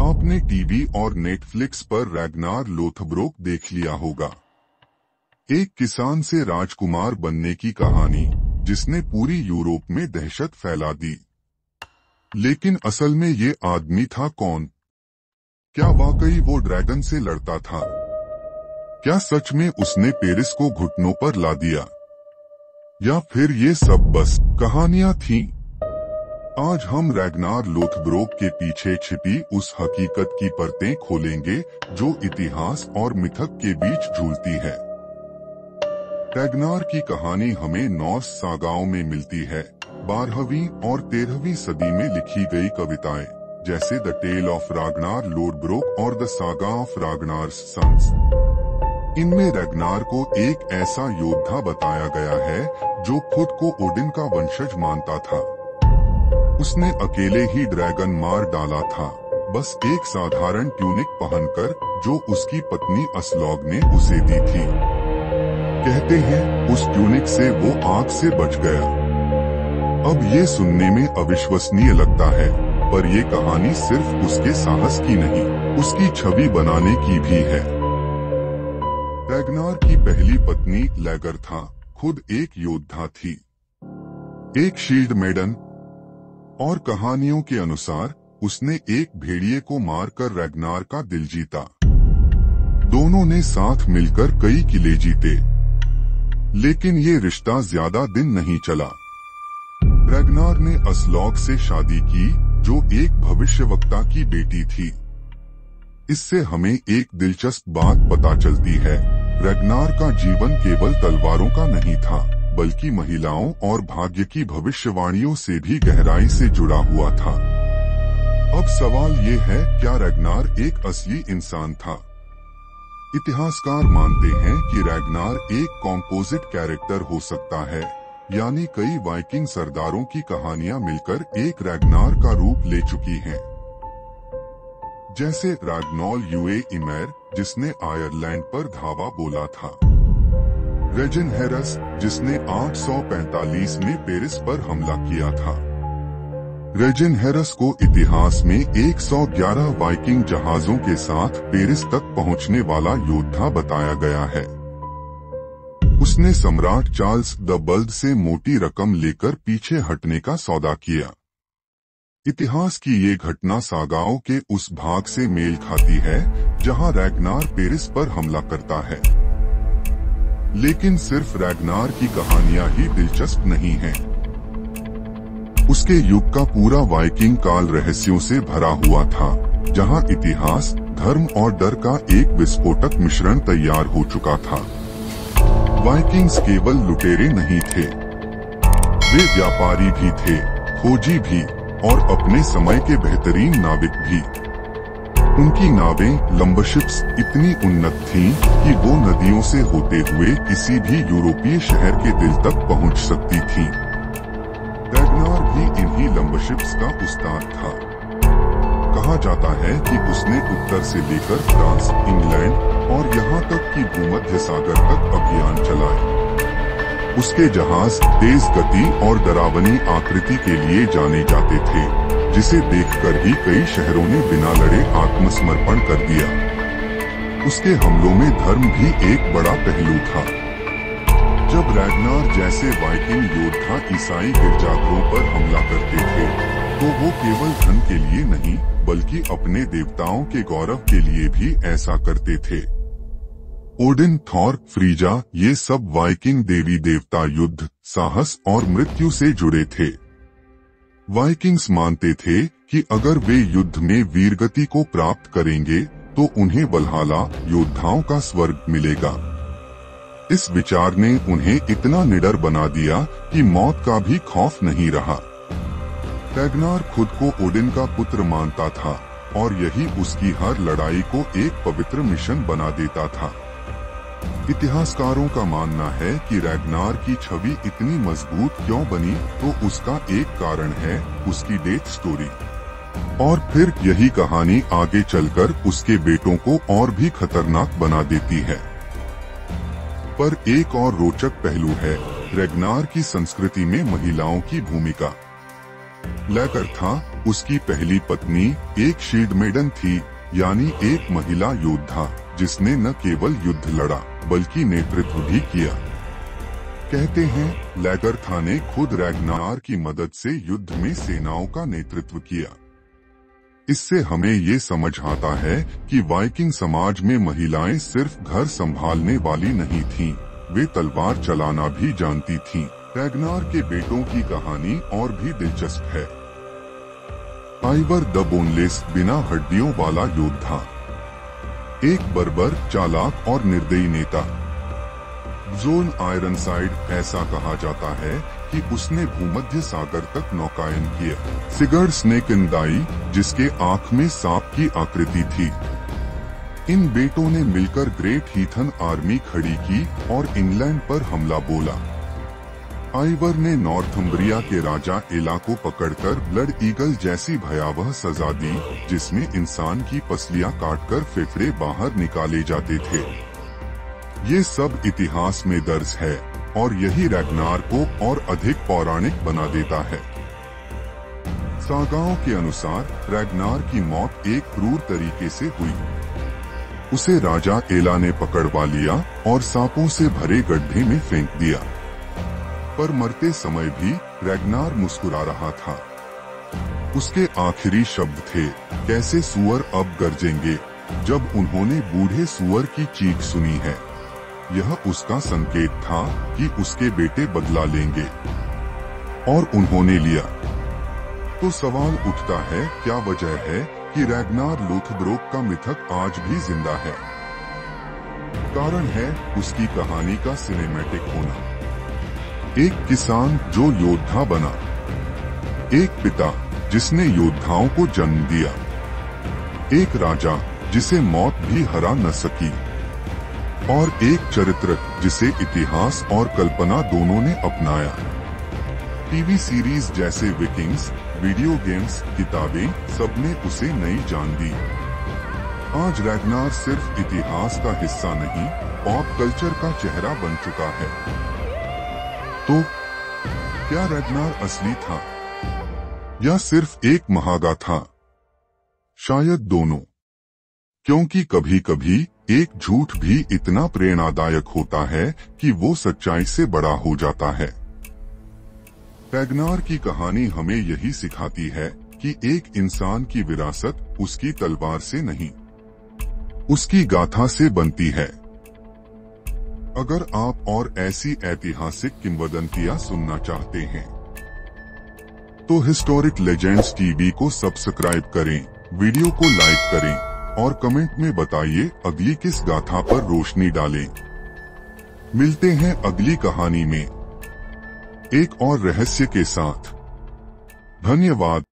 आपने टीवी और नेटफ्लिक्स पर रैग्नार लोथब्रोक देख लिया होगा। एक किसान से राजकुमार बनने की कहानी जिसने पूरी यूरोप में दहशत फैला दी। लेकिन असल में ये आदमी था कौन? क्या वाकई वो ड्रैगन से लड़ता था? क्या सच में उसने पेरिस को घुटनों पर ला दिया, या फिर ये सब बस कहानियां थीं? आज हम रैग्नार लोथब्रोक के पीछे छिपी उस हकीकत की परतें खोलेंगे जो इतिहास और मिथक के बीच झूलती है। रैग्नार की कहानी हमें नॉर्स सागाओं में मिलती है। 12वीं और 13वीं सदी में लिखी गई कविताएं जैसे द टेल ऑफ राग्नार लोथब्रोक और द सागा ऑफ राग्नार्स सन्स, इनमें रैग्नार को एक ऐसा योद्धा बताया गया है जो खुद को ओडिन का वंशज मानता था। उसने अकेले ही ड्रैगन मार डाला था, बस एक साधारण ट्यूनिक पहनकर जो उसकी पत्नी असलॉग ने उसे दी थी। कहते हैं उस ट्यूनिक से वो आग से बच गया। अब ये सुनने में अविश्वसनीय लगता है, पर ये कहानी सिर्फ उसके साहस की नहीं, उसकी छवि बनाने की भी है। रैग्नार की पहली पत्नी लैगर था, खुद एक योद्धा थी, एक शील्ड मेडन, और कहानियों के अनुसार उसने एक भेड़िए को मारकर रैग्नार का दिल जीता। दोनों ने साथ मिलकर कई किले जीते, लेकिन ये रिश्ता ज्यादा दिन नहीं चला। रैग्नार ने असलॉग से शादी की, जो एक भविष्यवक्ता की बेटी थी। इससे हमें एक दिलचस्प बात पता चलती है, रैग्नार का जीवन केवल तलवारों का नहीं था, बल्कि महिलाओं और भाग्य की भविष्यवाणियों से भी गहराई से जुड़ा हुआ था। अब सवाल ये है, क्या रैग्नार एक असली इंसान था? इतिहासकार मानते हैं कि रैग्नार एक कॉम्पोजिट कैरेक्टर हो सकता है, यानी कई वाइकिंग सरदारों की कहानियां मिलकर एक रैग्नार का रूप ले चुकी हैं। जैसे रैग्नोल यूए इमेर, जिसने आयरलैंड पर धावा बोला था, रेजिन हेरस, जिसने 845 में पेरिस पर हमला किया था। रेजिन हेरस को इतिहास में 111 वाइकिंग जहाजों के साथ पेरिस तक पहुंचने वाला योद्धा बताया गया है। उसने सम्राट चार्ल्स द बल्ड से मोटी रकम लेकर पीछे हटने का सौदा किया। इतिहास की ये घटना सागाओं के उस भाग से मेल खाती है जहां रैग्नार पेरिस पर हमला करता है। लेकिन सिर्फ रैग्नार की कहानियां ही दिलचस्प नहीं हैं। उसके युग का पूरा वाइकिंग काल रहस्यों से भरा हुआ था, जहां इतिहास, धर्म और डर का एक विस्फोटक मिश्रण तैयार हो चुका था। वाइकिंग्स केवल लुटेरे नहीं थे, वे व्यापारी भी थे, खोजी भी, और अपने समय के बेहतरीन नाविक भी। उनकी नावें लंबशिप्स इतनी उन्नत थीं कि वो नदियों से होते हुए किसी भी यूरोपीय शहर के दिल तक पहुंच सकती थीं। रैग्नार भी इन्हीं लंबशिप्स का उस्ताद था। कहा जाता है कि उसने उत्तर से लेकर फ्रांस, इंग्लैंड और यहाँ तक कि भूमध्य सागर तक अभियान चलाए। उसके जहाज तेज गति और डरावनी आकृति के लिए जाने जाते थे, जिसे देखकर ही कई शहरों ने बिना लड़े आत्मसमर्पण कर दिया। उसके हमलों में धर्म भी एक बड़ा पहलू था। जब रैग्नार जैसे वाइकिंग योद्धा ईसाई गिरजाघरों पर हमला करते थे, तो वो केवल धन के लिए नहीं, बल्कि अपने देवताओं के गौरव के लिए भी ऐसा करते थे। ओडिन, थॉर, फ्रीजा, ये सब वाइकिंग देवी देवता युद्ध, साहस और मृत्यु से जुड़े थे। वाइकिंग्स मानते थे कि अगर वे युद्ध में वीरगति को प्राप्त करेंगे तो उन्हें वल्हाला, योद्धाओं का स्वर्ग मिलेगा। इस विचार ने उन्हें इतना निडर बना दिया कि मौत का भी खौफ नहीं रहा। रैग्नार खुद को ओडिन का पुत्र मानता था, और यही उसकी हर लड़ाई को एक पवित्र मिशन बना देता था। इतिहासकारों का मानना है कि रैग्नार की छवि इतनी मजबूत क्यों बनी, तो उसका एक कारण है उसकी डेथ स्टोरी। और फिर यही कहानी आगे चलकर उसके बेटों को और भी खतरनाक बना देती है। पर एक और रोचक पहलू है रैग्नार की संस्कृति में महिलाओं की भूमिका। लैगर था, उसकी पहली पत्नी एक शील्ड मेडन थी, यानी एक महिला योद्धा जिसने न केवल युद्ध लड़ा बल्कि नेतृत्व भी किया। कहते हैं लैगरथा ने खुद रैग्नार की मदद से युद्ध में सेनाओं का नेतृत्व किया। इससे हमें ये समझ आता है कि वाइकिंग समाज में महिलाएं सिर्फ घर संभालने वाली नहीं थीं, वे तलवार चलाना भी जानती थीं। रैग्नार के बेटों की कहानी और भी दिलचस्प है। आइवर द बोनलेस, बिना हड्डियों वाला योद्धा, एक बर्बर, चालाक और निर्दयी नेता। जोन आयरनसाइड, ऐसा कहा जाता है कि उसने भूमध्य सागर तक नौकायन किया। सिगर्ड स्नेकिंदाई, जिसके आंख में सांप की आकृति थी। इन बेटों ने मिलकर ग्रेट हीथन आर्मी खड़ी की और इंग्लैंड पर हमला बोला। आइवर ने नॉर्थम्ब्रिया के राजा एला को पकड़कर ब्लड ईगल जैसी भयावह सजा दी, जिसमें इंसान की पसलियां काटकर फेफड़े बाहर निकाले जाते थे। ये सब इतिहास में दर्ज है और यही रैग्नार को और अधिक पौराणिक बना देता है। सागाओं के अनुसार रैग्नार की मौत एक क्रूर तरीके से हुई। उसे राजा एला ने पकड़वा लिया और सांपों से भरे गड्ढे में फेंक दिया। पर मरते समय भी रैग्नार मुस्कुरा रहा था। उसके आखिरी शब्द थे, कैसे सुअर अब गरजेंगे जब उन्होंने बूढ़े सुअर की चीख सुनी है। यह उसका संकेत था कि उसके बेटे बदला लेंगे, और उन्होंने लिया। तो सवाल उठता है, क्या वजह है कि रैग्नार लोथब्रोक का मिथक आज भी जिंदा है? कारण है उसकी कहानी का सिनेमैटिक होना। एक किसान जो योद्धा बना, एक पिता जिसने योद्धाओं को जन्म दिया, एक राजा जिसे मौत भी हरा न सकी, और एक चरित्र जिसे इतिहास और कल्पना दोनों ने अपनाया। टीवी सीरीज जैसे विकिंग्स, वीडियो गेम्स, किताबें, सबने उसे नई जान दी। आज रैग्नार सिर्फ इतिहास का हिस्सा नहीं, पॉप कल्चर का चेहरा बन चुका है। तो क्या रैग्नार असली था या सिर्फ एक महागाथा? शायद दोनों, क्योंकि कभी कभी एक झूठ भी इतना प्रेरणादायक होता है कि वो सच्चाई से बड़ा हो जाता है। रैग्नार की कहानी हमें यही सिखाती है कि एक इंसान की विरासत उसकी तलवार से नहीं, उसकी गाथा से बनती है। अगर आप और ऐसी ऐतिहासिक किंवदंतियां सुनना चाहते हैं तो हिस्टोरिक लेजेंड्स टीवी को सब्सक्राइब करें, वीडियो को लाइक करें और कमेंट में बताइए अगली किस गाथा पर रोशनी डालें। मिलते हैं अगली कहानी में एक और रहस्य के साथ। धन्यवाद।